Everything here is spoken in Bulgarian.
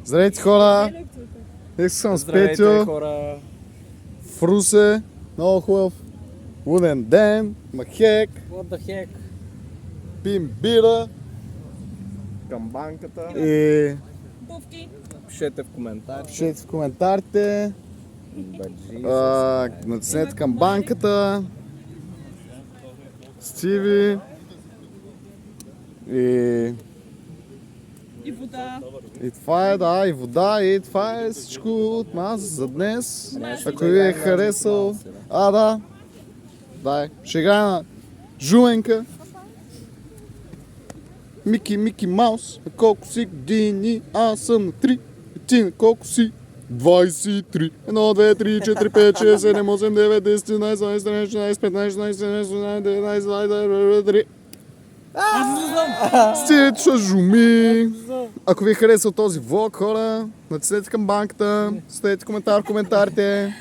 Здравейте, хора! Днес съм с Петю хора! в Русе. Много хубав лунен ден. Махек. What the heck? Пим бира. Към банката. И Пишете в коментар. пишете в коментарите. Баджи. Натиснете към банката. Стиви. И вода. И това е, да, и вода, и това е всичко от нас за днес. Ако ви е харесал... да. Дай, шега на Жуленка. Мики Маус. На колко си години? Аз съм на 3. И ти на колко си? 23. 1, 2, 3, 4, 5, 6, 7, 8, 9, 10, 11, 12, 13, 14, 15, 16, 17, 18, 19, 20, 23. Стига, че жуми. Ако ви е харесал този влог, хора, натиснете към банката, оставете коментар в коментарите.